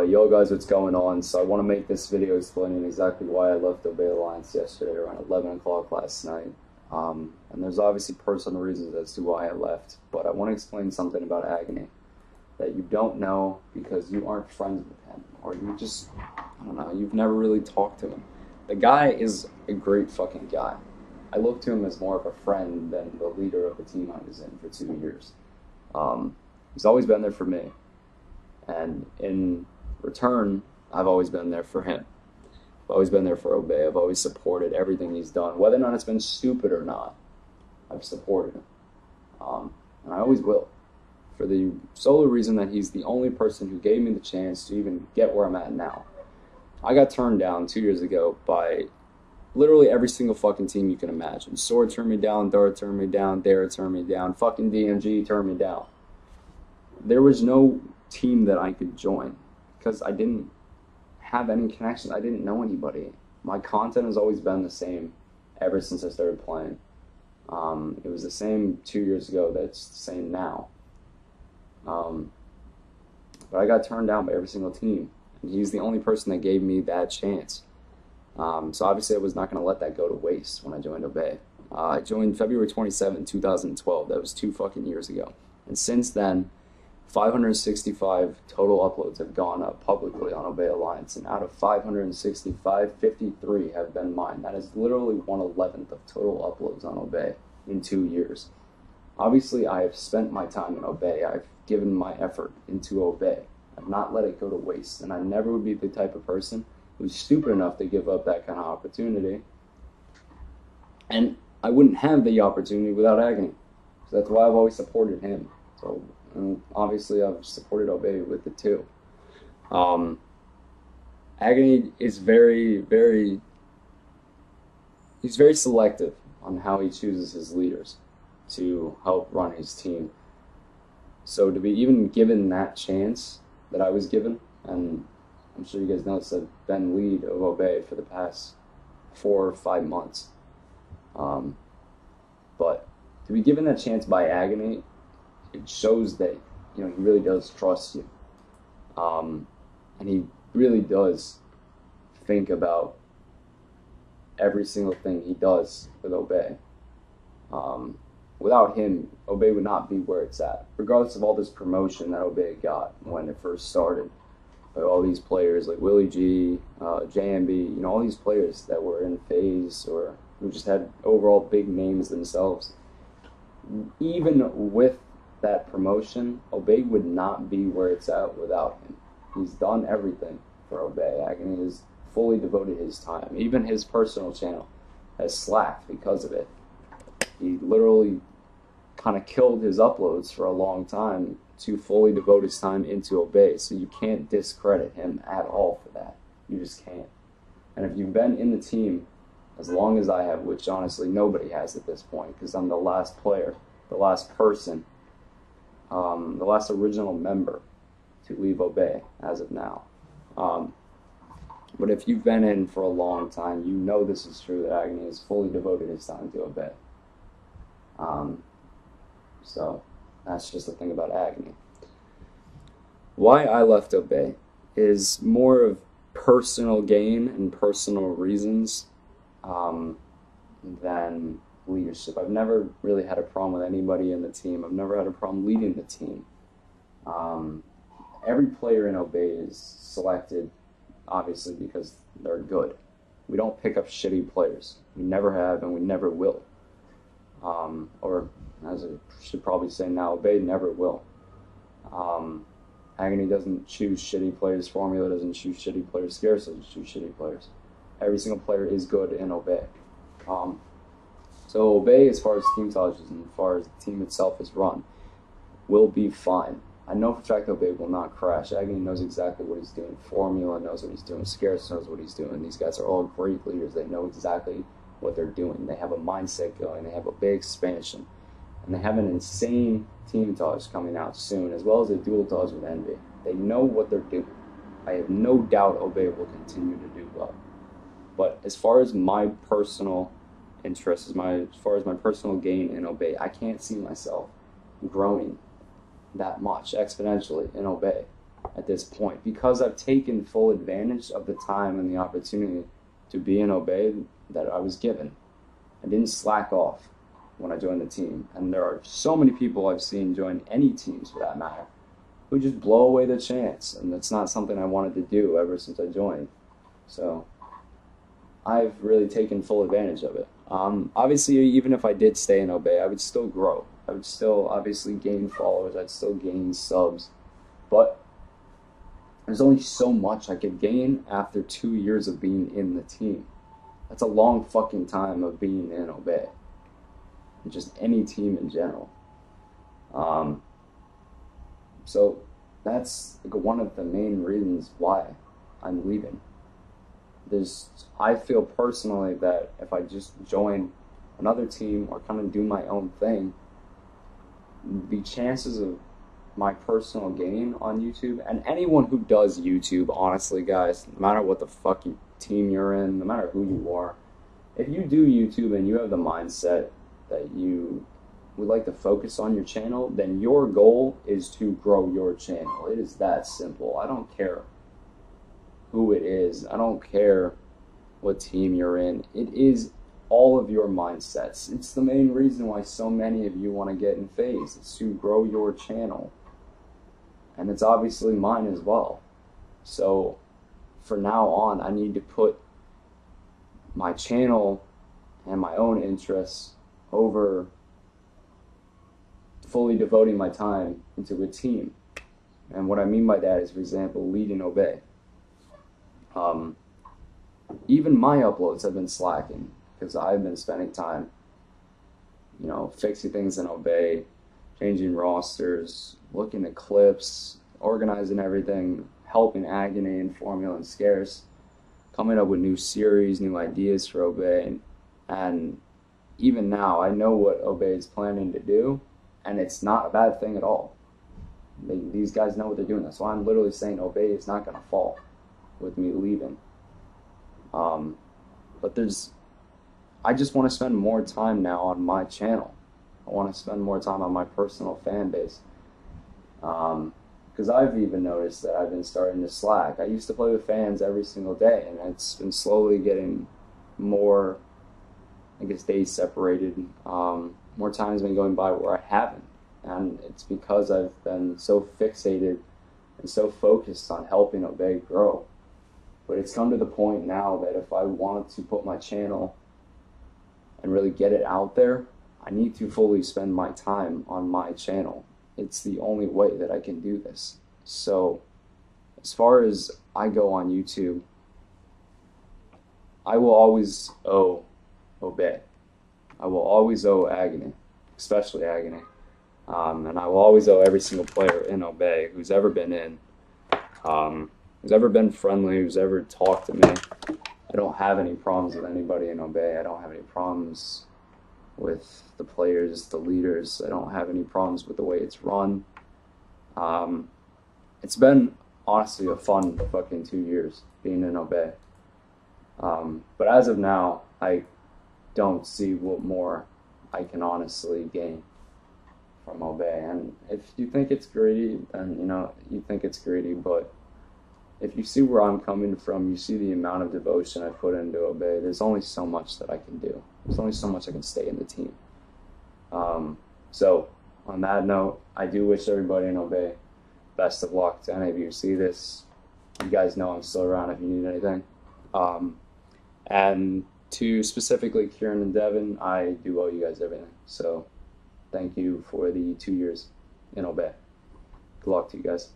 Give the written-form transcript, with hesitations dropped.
Yo guys, what's going on? So I want to make this video explaining exactly why I left Obeyalliance yesterday around 11 o'clock last night. And there's obviously personal reasons as to why I left, but I want to explain something about Agony that you don't know because you aren't friends with him, or you just, I don't know, you've never really talked to him. The guy is a great fucking guy. I look to him as more of a friend than the leader of the team I was in for 2 years. He's always been there for me, and in return, I've always been there for him. I've always been there for Obey. I've always supported everything he's done. Whether or not it's been stupid or not, I've supported him. And I always will. For the sole reason that he's the only person who gave me the chance to even get where I'm at now. I got turned down 2 years ago by literally every single fucking team you can imagine. Sword turned me down, Dart turned me down, Dara turned me down, fucking DMG turned me down. There was no team that I could join because I didn't have any connections. I didn't know anybody. My content has always been the same ever since I started playing. It was the same 2 years ago that's the same now. But I got turned down by every single team, and he's the only person that gave me that chance. So obviously I was not going to let that go to waste when I joined Obey. I joined February 27, 2012. That was 2 fucking years ago. And since then, 565 total uploads have gone up publicly on Obeyalliance, and out of 565, 53 have been mine. That is literally 1/11 of total uploads on Obey in 2 years. Obviously, I have spent my time in Obey. I've given my effort into Obey. I've not let it go to waste, and I never would be the type of person who's stupid enough to give up that kind of opportunity. And I wouldn't have the opportunity without Agony. So that's why I've always supported him. So, and obviously, I've supported Obey with it too. Agony is he's very selective on how he chooses his leaders to help run his team. So to be even given that chance that I was given, and I'm sure you guys noticed that I've been lead of Obey for the past 4 or 5 months. But to be given that chance by Agony, it shows that, you know, he really does trust you. And he really does think about every single thing he does with Obey. Without him, Obey would not be where it's at, regardless of all this promotion that Obey got when it first started. By all these players like Willie G, JMB, you know, all these players that were in phase or who just had overall big names themselves. Even with that promotion, Obey would not be where it's at without him. He's done everything for Obey. Agony has fully devoted his time. Even his personal channel has slacked because of it. He literally kind of killed his uploads for a long time to fully devote his time into Obey, so you can't discredit him at all for that. You just can't. And if you've been in the team as long as I have, which honestly nobody has at this point, because I'm the last player, the last person, the last original member to leave Obey as of now. But if you've been in for a long time, you know this is true, that Agony has fully devoted his time to Obey. So that's just the thing about Agony. Why I left Obey is more of personal gain and personal reasons than leadership. I've never really had a problem with anybody in the team. I've never had a problem leading the team. Every player in Obey is selected, obviously, because they're good. We don't pick up shitty players. We never have, and we never will. Or, as I should probably say now, Obey never will. Agony doesn't choose shitty players. Formula doesn't choose shitty players. Scarce doesn't choose shitty players. Every single player is good in Obey. So Obey, as far as team intelligence and as far as the team itself is run, will be fine. I know for a fact Obey will not crash. Agony knows exactly what he's doing. Formula knows what he's doing. Scarce knows what he's doing. These guys are all great leaders. They know exactly what they're doing. They have a mindset going. They have a big expansion. And they have an insane team intelligence coming out soon, as well as a dual intelligence with Envy. They know what they're doing. I have no doubt Obey will continue to do well. But as far as my personal interest, as far as my personal gain in Obey, I can't see myself growing that much exponentially in Obey. at this point, because I've taken full advantage of the time and the opportunity to be in Obey that I was given. I didn't slack off when I joined the team. And there are so many people I've seen join any teams for that matter who just blow away the chance, and that's not something I wanted to do ever since I joined. So I've really taken full advantage of it. Obviously, even if I did stay in Obey, I would still grow. I would still obviously gain followers. I'd still gain subs. But there's only so much I could gain after 2 years of being in the team. That's a long fucking time of being in Obey. And just any team in general. So that's like one of the main reasons why I'm leaving. I feel personally that if I just join another team or kind of do my own thing, the chances of my personal gain on YouTube, and anyone who does YouTube, honestly guys, no matter what the fucking team you're in, no matter who you are, if you do YouTube and you have the mindset that you would like to focus on your channel, then your goal is to grow your channel. It is that simple. I don't care who it is. I don't care what team you're in. It is all of your mindsets. It's the main reason why so many of you want to get in FaZe. It's to grow your channel. And it's obviously mine as well. So for now on, I need to put my channel and my own interests over fully devoting my time into a team. And what I mean by that is, for example, leading Obey. Even my uploads have been slacking because I've been spending time, you know, fixing things in Obey, changing rosters, looking at clips, organizing everything, helping Agony and Formula and Scarce, coming up with new series, new ideas for Obey. And even now, I know what Obey is planning to do, and it's not a bad thing at all. These guys know what they're doing. That's why I'm literally saying Obey is not going to fall with me leaving. But I just want to spend more time now on my channel. I want to spend more time on my personal fan base. Because I've even noticed that I've been starting to slack. I used to play with fans every single day, and it's been slowly getting more, I guess, days separated. More time's been going by where I haven't. And it's because I've been so fixated and so focused on helping Obey grow. But it's come to the point now that if I want to put my channel and really get it out there, I need to fully spend my time on my channel. It's the only way that I can do this. So as far as I go on YouTube, I will always owe Obey. I will always owe Agony, especially Agony. And I will always owe every single player in Obey who's ever been in, who's ever been friendly, who's ever talked to me. I don't have any problems with anybody in Obey. I don't have any problems with the players, the leaders. I don't have any problems with the way it's run. It's been, honestly, a fun fucking 2 years being in Obey. But as of now, I don't see what more I can honestly gain from Obey. And if you think it's greedy, then, you know, you think it's greedy. But if you see where I'm coming from, you see the amount of devotion I put into Obey, there's only so much that I can do. There's only so much I can stay in the team. So, on that note, I do wish everybody in Obey best of luck to any of you who see this. You guys know I'm still around if you need anything. And to specifically Kieran and Devin, I do owe you guys everything. So, thank you for the 2 years in Obey. Good luck to you guys.